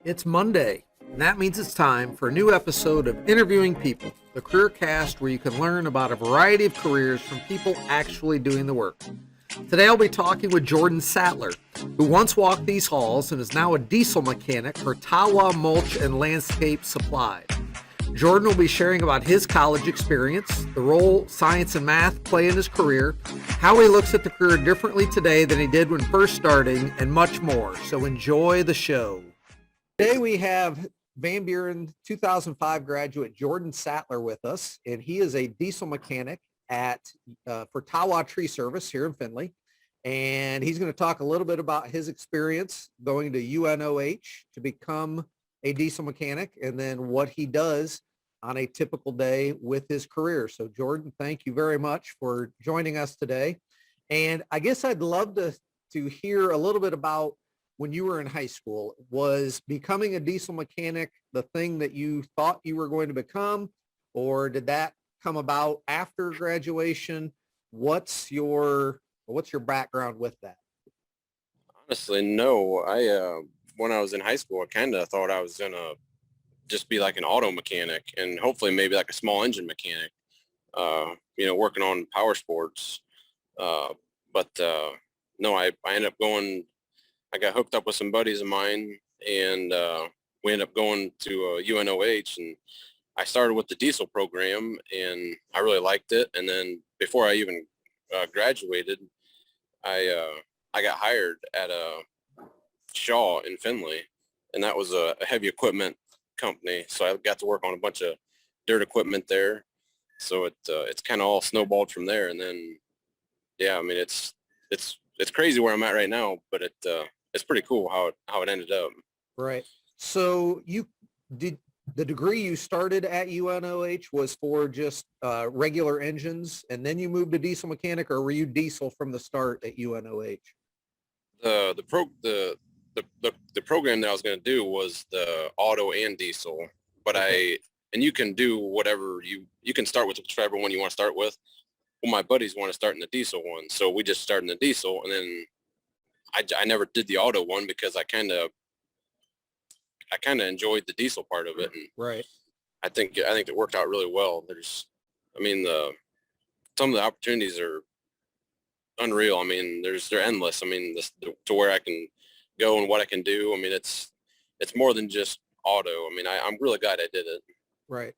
It's Monday, and that means it's time for a new episode of Interviewing People, the career cast where you can learn about a variety of careers from people actually doing the work. Today I'll be talking with Jordan Sattler, who once walked these halls and is now a diesel mechanic for Tawa Mulch Landscape Supply. Jordan will be sharing about his college experience, the role science and math play in his career, how he looks at the career differently today than he did when first starting, and much more. So enjoy the show. Today we have Van Buren 2005 graduate Jordan Sattler with us, and he is a diesel mechanic for Tawa Tree Service here in Findlay. And he's going to talk a little bit about his experience going to UNOH to become a diesel mechanic, and then what he does on a typical day with his career. So Jordan, thank you very much for joining us today. And I guess I'd love to hear a little bit about when you were in high school. Was becoming a diesel mechanic the thing that you thought you were going to become, or did that come about after graduation? What's your background with that? Honestly, no. I when I was in high school, I kind of thought I was gonna just be like an auto mechanic and hopefully maybe like a small engine mechanic. Working on power sports. But no, I ended up going. I got hooked up with some buddies of mine, and we ended up going to UNOH, and I started with the diesel program, and I really liked it. And then before I even graduated, I got hired at a Shaw in Findlay, and that was a heavy equipment company. So I got to work on a bunch of dirt equipment there. So it's kind of all snowballed from there. And then, yeah, I mean, it's crazy where I'm at right now, but it's pretty cool how it ended up. Right. So you did the degree you started at UNOH was for just regular engines, and then you moved to diesel mechanic, or were you diesel from the start at UNOH? The program that I was going to do was the auto and diesel, but okay. And you can do whatever you can start with whichever one you want to start with. Well, my buddies want to start in the diesel one, so we just started in the diesel, and then I never did the auto one because I kind of enjoyed the diesel part of it, and right. I think it worked out really well. Some of the opportunities are unreal. I mean, they're endless. I mean, to where I can go and what I can do. I mean, it's more than just auto. I mean, I'm really glad I did it. Right.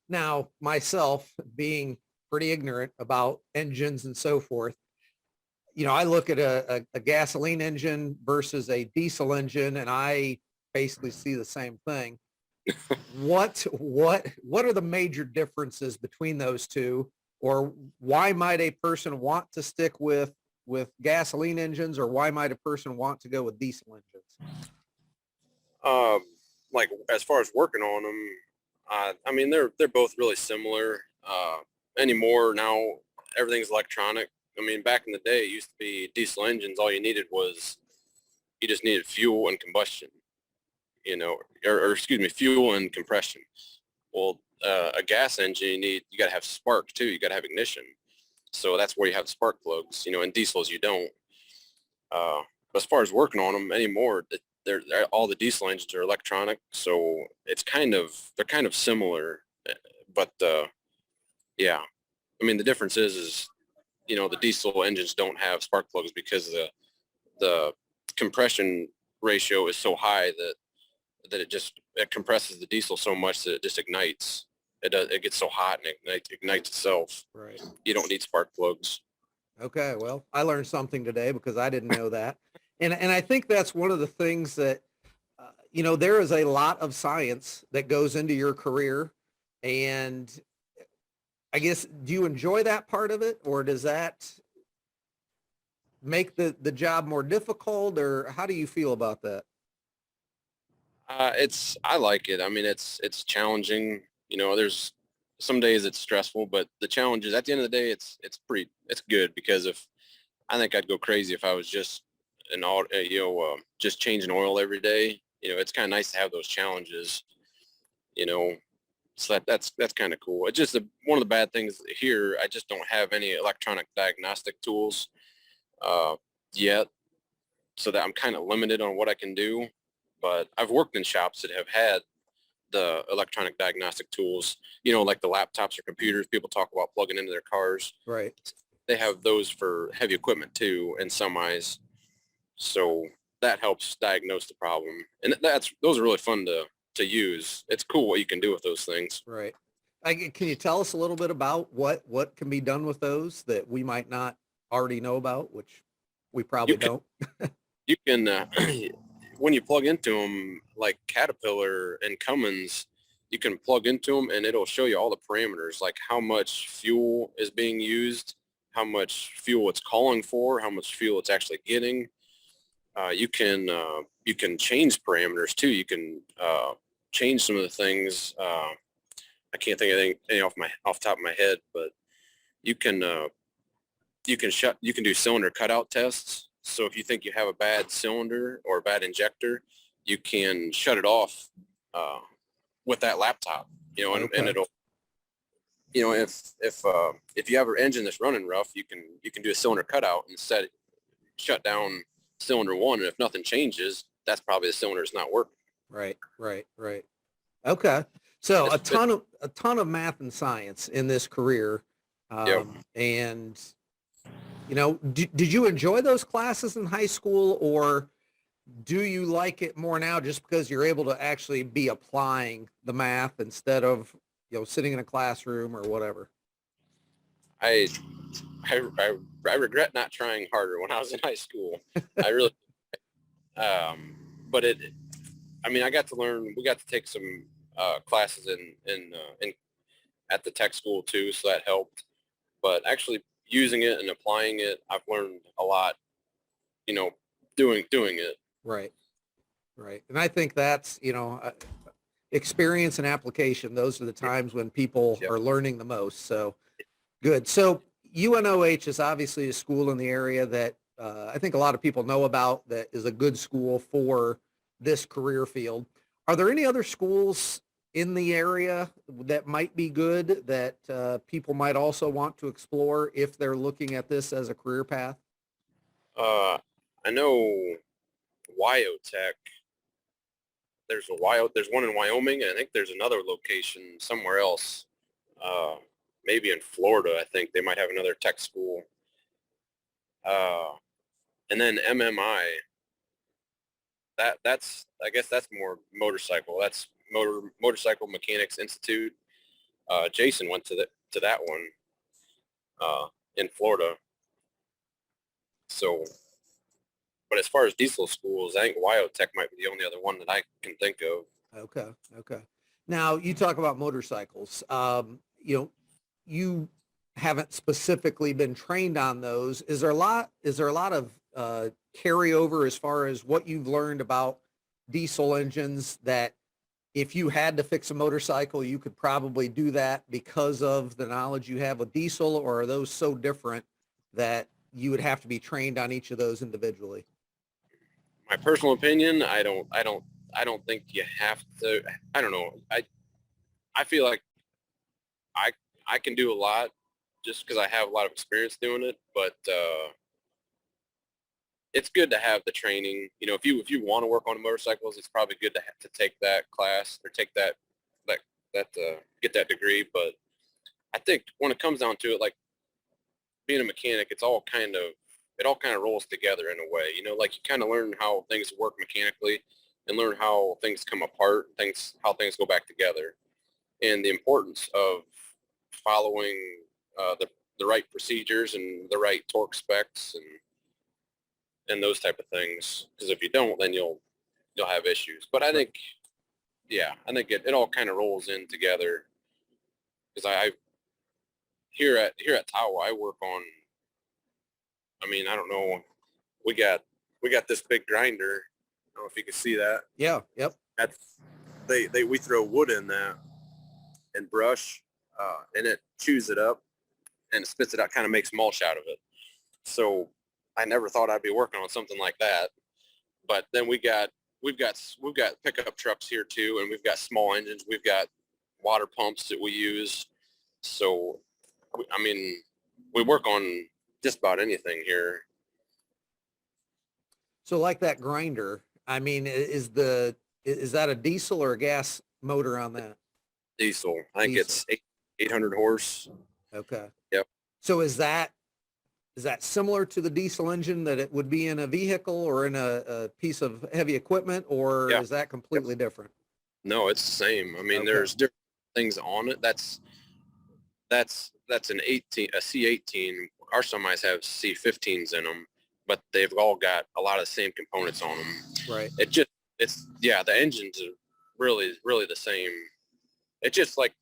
Now, myself being pretty ignorant about engines and so forth, I look at a gasoline engine versus a diesel engine, and I basically see the same thing. What are the major differences between those two, or why might a person want to stick with gasoline engines, or why might a person want to go with diesel engines? Like as far as working on them, I mean they're both really similar. Anymore now, everything's electronic. I mean, back in the day, it used to be diesel engines. All you just needed fuel and combustion, or excuse me, fuel and compression. Well, a gas engine, you got to have spark too. You got to have ignition. So that's where you have the spark plugs, in diesels you don't. But as far as working on them anymore, they're all the diesel engines are electronic. So they're kind of similar, but yeah. I mean, the difference is the diesel engines don't have spark plugs because the compression ratio is so high that it compresses the diesel so much that it just ignites. It gets so hot and ignites itself. Right. You don't need spark plugs. Okay, well, I learned something today because I didn't know that, and I think that's one of the things that there is a lot of science that goes into your career, and I guess, do you enjoy that part of it, or does that make the job more difficult, or how do you feel about that? I like it. I mean, it's challenging. There's some days it's stressful, but the challenge is at the end of the day, it's good, because I think I'd go crazy if I was just just changing oil every day. It's kind of nice to have those challenges. So that's kind of cool. It's just one of the bad things here. I just don't have any electronic diagnostic tools yet, so that I'm kind of limited on what I can do. but I've worked in shops that have had the electronic diagnostic tools, like the laptops or computers people talk about plugging into their cars. Right. They have those for heavy equipment too, and semis. So that helps diagnose the problem. And those are really fun to use. It's cool what you can do with those things. Right. Can you tell us a little bit about what can be done with those that we might not already know about, which we probably don't? You can, when you plug into them, like Caterpillar and Cummins, you can plug into them and it'll show you all the parameters, like how much fuel is being used, how much fuel it's calling for, how much fuel it's actually getting. You can change parameters too. You can change some of the things. I can't think of anything off the top of my head, but you can do cylinder cutout tests. So if you think you have a bad cylinder or a bad injector, you can shut it off with that laptop. Okay. And it'll, if you have an engine that's running rough, you can do a cylinder cutout and shut down cylinder one, and if nothing changes, that's probably the cylinder is not working. Right. Okay. So a ton of math and science in this career. Yep. And did you enjoy those classes in high school, or do you like it more now just because you're able to actually be applying the math instead of, sitting in a classroom or whatever? I regret not trying harder when I was in high school. I really, but I got to learn. We got to take some classes in at the tech school too, so that helped. But actually using it and applying it, I've learned a lot. Doing it. Right. And I think that's experience and application. Those are the times when people Yep. are learning the most. So good. So UNOH is obviously a school in the area that I think a lot of people know about, that is a good school for this career field. Are there any other schools in the area that might be good that people might also want to explore if they're looking at this as a career path? I know Wyotech. There's one in Wyoming, and I think there's another location somewhere else. Maybe in Florida, I think they might have another tech school. And then MMI. I guess that's more motorcycle. That's Motorcycle Mechanics Institute. Jason went to that one in Florida. So, but as far as diesel schools, I think Wyotech might be the only other one that I can think of. Okay. Now you talk about motorcycles. You haven't specifically been trained on those. Is there a lot of carryover as far as what you've learned about diesel engines, that if you had to fix a motorcycle, you could probably do that because of the knowledge you have with diesel, or are those so different that you would have to be trained on each of those individually? My personal opinion, I don't think you have to. I don't know. I feel like I can do a lot just because I have a lot of experience doing it, but it's good to have the training. If you want to work on motorcycles, it's probably good to take that class or take that get that degree. But I think when it comes down to it, like being a mechanic, it all kind of rolls together in a way. Like you kind of learn how things work mechanically and learn how things come apart, how things go back together, and the importance of following the right procedures and the right torque specs and those type of things. Because if you don't, then you'll have issues. But I think, it all kind of rolls in together. Because I here at Tawa, I work on. I don't know. We got this big grinder. I don't know if you can see that. Yeah. Yep. We throw wood in that and brush, and it chews it up and it spits it out, kind of makes mulch out of it. So I never thought I'd be working on something like that. But then we've got pickup trucks here too, and we've got small engines. We've got water pumps that we use. So we work on just about anything here. So like that grinder, I mean, is that a diesel or a gas motor on that? Diesel. I think Diesel. it's 800 horse. Okay. Yep. So is that similar to the diesel engine that it would be in a vehicle or in a piece of heavy equipment, or Yeah. is that completely different? No, it's the same. I mean, Okay. there's different things on it. That's an 18, a C18. Our semis have C15s in them, but they've all got a lot of the same components on them. Right. The engines are really the same. It's just like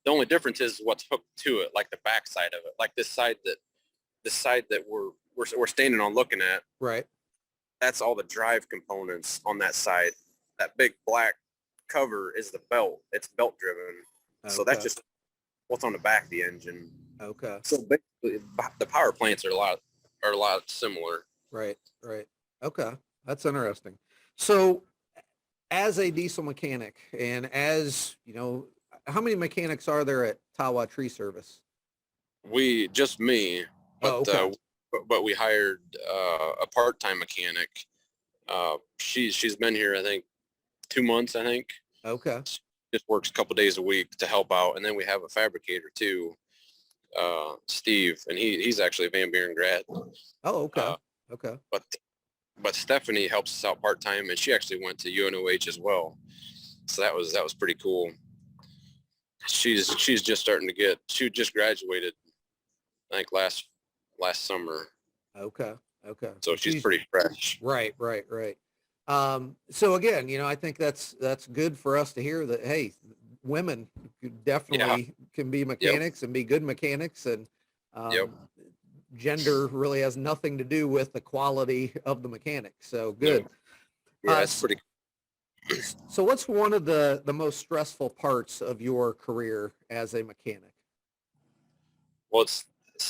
the only difference is what's hooked to it, like the back side of it, like this side that we're standing on looking at. Right. That's all the drive components on that side. That big black cover is the belt. It's belt driven. Okay. So that's just what's on the back of the engine. Okay. So basically, the power plants are a lot similar. Right. Right. Okay. That's interesting. So as a diesel mechanic and as, you know, how many mechanics are there at Tawa Tree Service? Just me, but Oh, okay. but we hired a part-time mechanic. She's been here, I think, 2 months. I think. Okay. She just works a couple days a week to help out, and then we have a fabricator too, Steve, and he's actually a Van Buren grad. Oh, okay. Uh, Okay. but Stephanie helps us out part-time, and she actually went to UNOH as well. So that was pretty cool. She's just starting to she just graduated, I think last summer. Okay. Okay. So she's pretty fresh. Right. Right. Right. So again, you know, I think that's good for us to hear that, hey, women definitely can be mechanics and be good mechanics, and Yep. gender really has nothing to do with the quality of the mechanic. So good. Yeah, that's pretty. So what's one of the most stressful parts of your career as a mechanic? Well,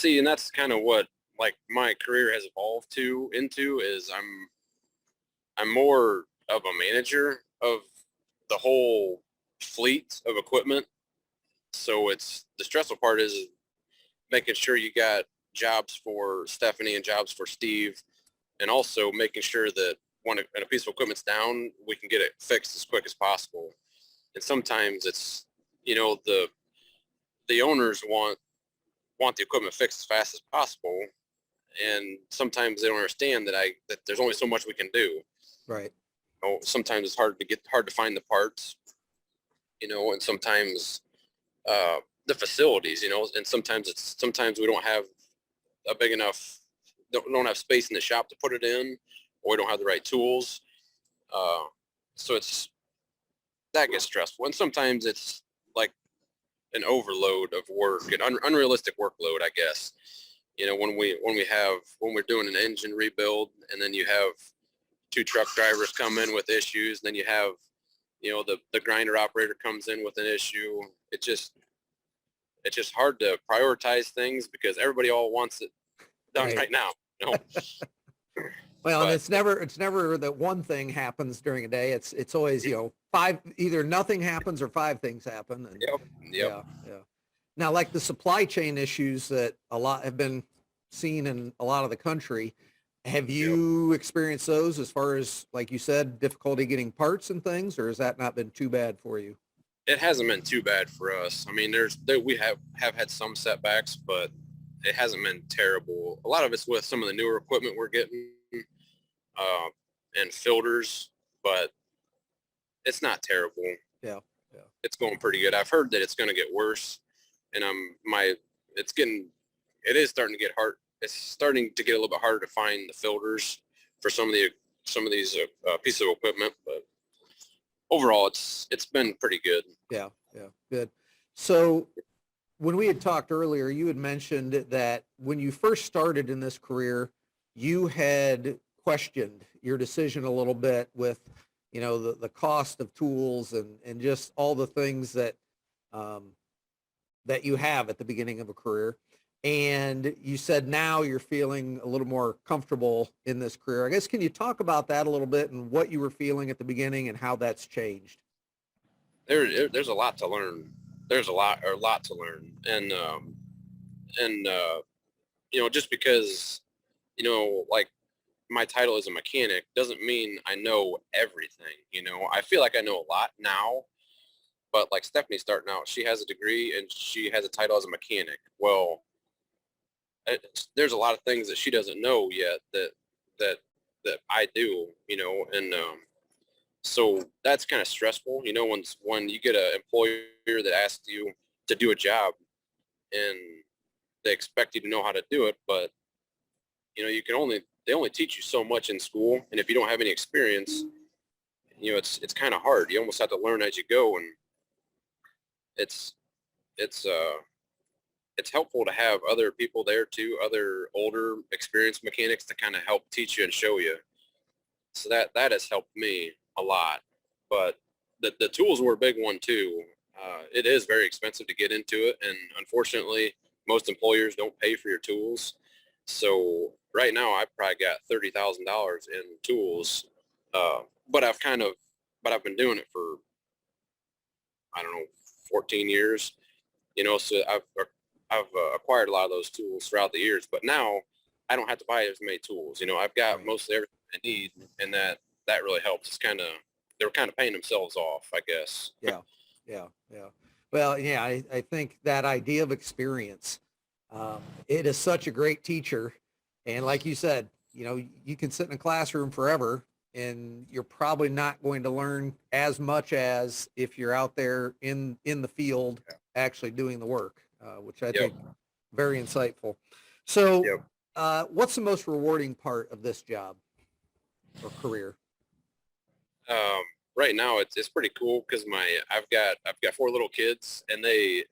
and that's kind of what like my career has evolved into is I'm more of a manager of the whole fleet of equipment. So it's the stressful part is making sure you got jobs for Stephanie and jobs for Steve, and also making sure that when a piece of equipment's down, we can get it fixed as quick as possible. And sometimes it's, you know, the owners want the equipment fixed as fast as possible, and sometimes they don't understand that there's only so much we can do. Right. You know, sometimes it's hard to find the parts, you know, and sometimes the facilities, you know, and sometimes we don't have a big enough, don't have space in the shop to put it in, or we don't have the right tools. So that gets stressful. And sometimes it's like an overload of work, an unrealistic workload, I guess. You know, when we're doing an engine rebuild, and then you have 2 truck drivers come in with issues, and then you have, you know, the grinder operator comes in with an issue. It's just hard to prioritize things because everybody all wants it done right now. You know? Well, and it's never that one thing happens during a day. It's always, you know, either nothing happens or 5 things happen. And Yep. yeah. Now, like the supply chain issues that a lot have been seen in a lot of the country, have you experienced those as far as, like you said, difficulty getting parts and things, or has that not been too bad for you? It hasn't been too bad for us. I mean, we have had some setbacks, but it hasn't been terrible. A lot of it's with some of the newer equipment we're getting, and filters, but it's not terrible. Yeah. It's going pretty good. I've heard that it's going to get worse, and it is starting to get hard. It's starting to get a little bit harder to find the filters for some of these pieces of equipment, but overall it's been pretty good. Yeah, good. So when we had talked earlier, you had mentioned that when you first started in this career, you had questioned your decision a little bit with, you know, the cost of tools and just all the things that that you have at the beginning of a career. And you said now you're feeling a little more comfortable in this career. I guess, can you talk about that a little bit and what you were feeling at the beginning and how that's changed? There's a lot to learn. There's a lot to learn, and you know, just because, you know, like my title as a mechanic doesn't mean I know everything. You know, I feel like I know a lot now, but like Stephanie's starting out, she has a degree and she has a title as a mechanic. Well, there's a lot of things that she doesn't know yet that that I do, you know, and so that's kind of stressful, you know, when you get an employer that asks you to do a job and they expect you to know how to do it, but you know, they only teach you so much in school, and if you don't have any experience, you know, it's kind of hard. You almost have to learn as you go, and it's it's uh it's helpful to have other people there too, other older experienced mechanics to kind of help teach you and show you. So that has helped me a lot. But the tools were a big one too. It is very expensive to get into it, and unfortunately, most employers don't pay for your tools. So right now, I've probably got $30,000 in tools, uh, but I've been doing it for, I don't know, 14 years. You know, so I've acquired a lot of those tools throughout the years. But now I don't have to buy as many tools. You know, I've got Right. mostly everything I need, and that really helps. It's kind of they were kind of paying themselves off, I guess. Yeah, yeah, yeah. Well, yeah, I think that idea of experience, it is such a great teacher. And like you said, you know, you can sit in a classroom forever and you're probably not going to learn as much as if you're out there in the field actually doing the work, which I Yep. think very insightful. So, Yep. what's the most rewarding part of this job or career? Um, right now it's pretty cool because I've got four little kids, and they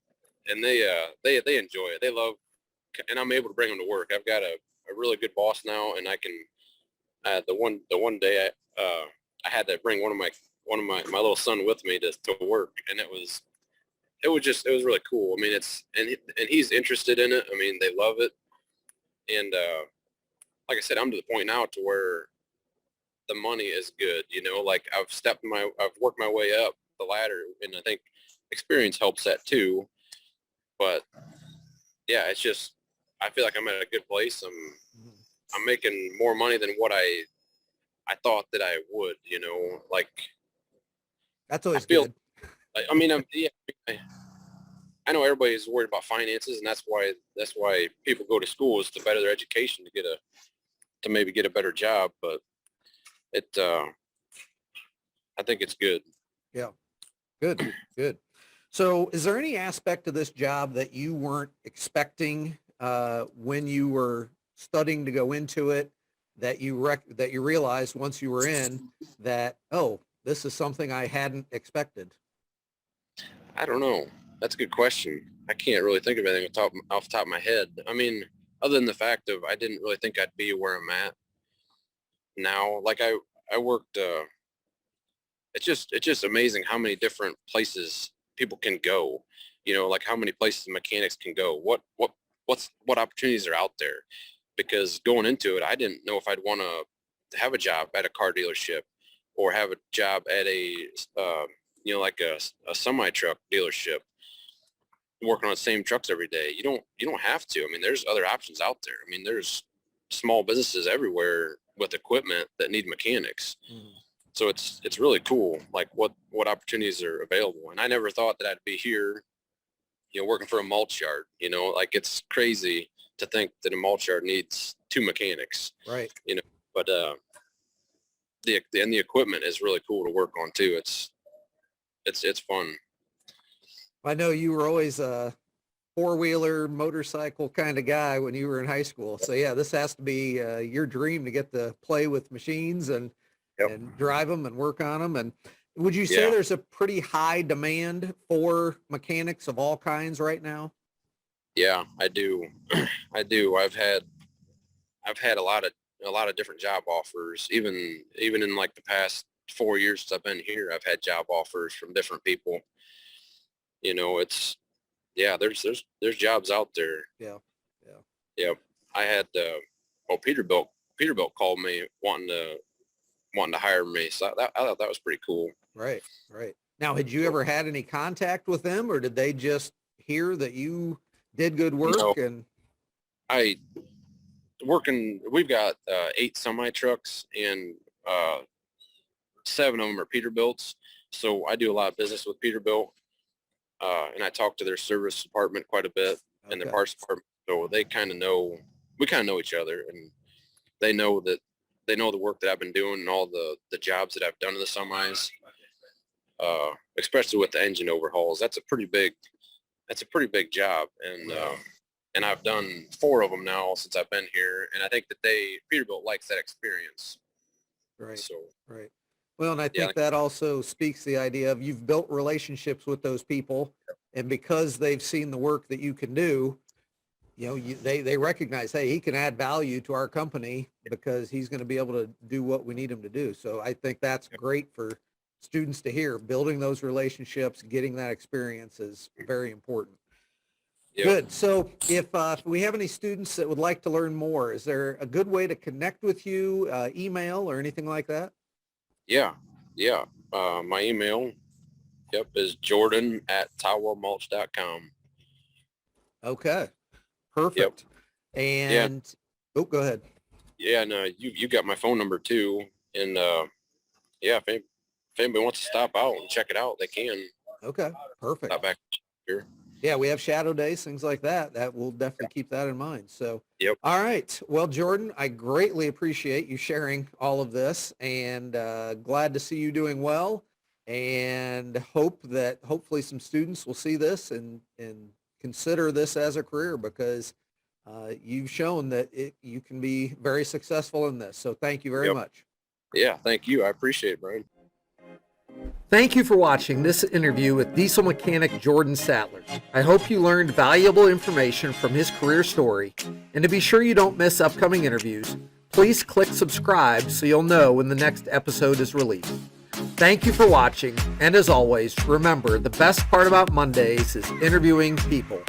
enjoy it. They love, and I'm able to bring them to work. I've got a really good boss now, and I can the one day I had to bring one of my little son with me to work, and it was really cool. I mean, and he's interested in it. I mean, they love it, and like I said, I'm to the point now to where the money is good. You know, like I've worked my way up the ladder, and I think experience helps that too. But yeah, it's just I feel like I'm at a good place. Mhm. I'm making more money than what I thought that I would. You know, like That's I always feel. good. I mean, yeah, I know everybody's worried about finances, and that's why people go to school is to better their education to maybe get a better job. But it I think it's good. Yeah. Good, good. So is there any aspect of this job that you weren't expecting when you were studying to go into it that that you realized once you were in that, oh, this is something I hadn't expected? I don't know. That's a good question. I can't really think of anything off the top of my head. I mean, other than the fact of I didn't really think I'd be where I'm at now. Like I worked. It's just amazing how many different places people can go. You know, like how many places mechanics can go. What opportunities are out there? Because going into it, I didn't know if I'd want to have a job at a car dealership or have a job at you know, like a semi truck dealership working on the same trucks every day. You don't have to. I mean, there's other options out there. I mean, there's small businesses everywhere with equipment that need mechanics. Mhm. So it's really cool, like what opportunities are available. And I never thought that I'd be here, you know, working for a mulch yard. You know, like it's crazy to think that a mulch yard needs two mechanics. Right. You know, but the equipment is really cool to work on too. It's fun. I know you were always a four-wheeler motorcycle kind of guy when you were in high school. So yeah, this has to be your dream to get to play with machines Yep. and drive them and work on them. And would you say Yeah. there's a pretty high demand for mechanics of all kinds right now? Yeah, I do. I do. I've had a lot of different job offers. Even in like the past 4 years since I've been here, I've had job offers from different people. You know, it's yeah. There's jobs out there. Yeah. Yeah. Yep. I had Peterbilt called me wanting to hire me. So I thought that was pretty cool. Right. Right. Now, had you So ever had any contact with them, or did they just hear that you did good work no, and I we've got 8 semi trucks, and 7 of them are Peterbilts. So I do a lot of business with Peterbilt, and I talk to their service department quite a bit and their parts department. So we kind of know each other, and they know the work that I've been doing and all the jobs that I've done to the semis, especially with the engine overhauls. That's a pretty big job. And I've done 4 of them now since I've been here. And I think that Peterbilt likes that experience. Right. So, right. Well, and I think that also speaks the idea of you've built relationships with those people, and because they've seen the work that you can do, they recognize, hey, he can add value to our company because he's going to be able to do what we need him to do. So I think that's great for students to hear. Building those relationships, getting that experience is very important. Yep. Good. So if we have any students that would like to learn more, is there a good way to connect with you, email or anything like that? Yeah. My email, is jordan@tawamulch.com. Okay. Perfect. Yep. And go ahead. Yeah, no, you got my phone number too. And if anybody wants to stop out and check it out, they can. Okay. Perfect. Stop back here. Yeah, we have shadow days, things like that. That we'll definitely keep that in mind. So, yep. All right. Well, Jordan, I greatly appreciate you sharing all of this, and glad to see you doing well, and hope that hopefully some students will see this and consider this as a career, because you've shown that you can be very successful in this. So thank you very much. Yeah, thank you. I appreciate it, Brian. Thank you for watching this interview with diesel mechanic Jordan Sattler. I hope you learned valuable information from his career story. And to be sure you don't miss upcoming interviews, please click subscribe so you'll know when the next episode is released. Thank you for watching, and as always, remember, the best part about Mondays is interviewing people.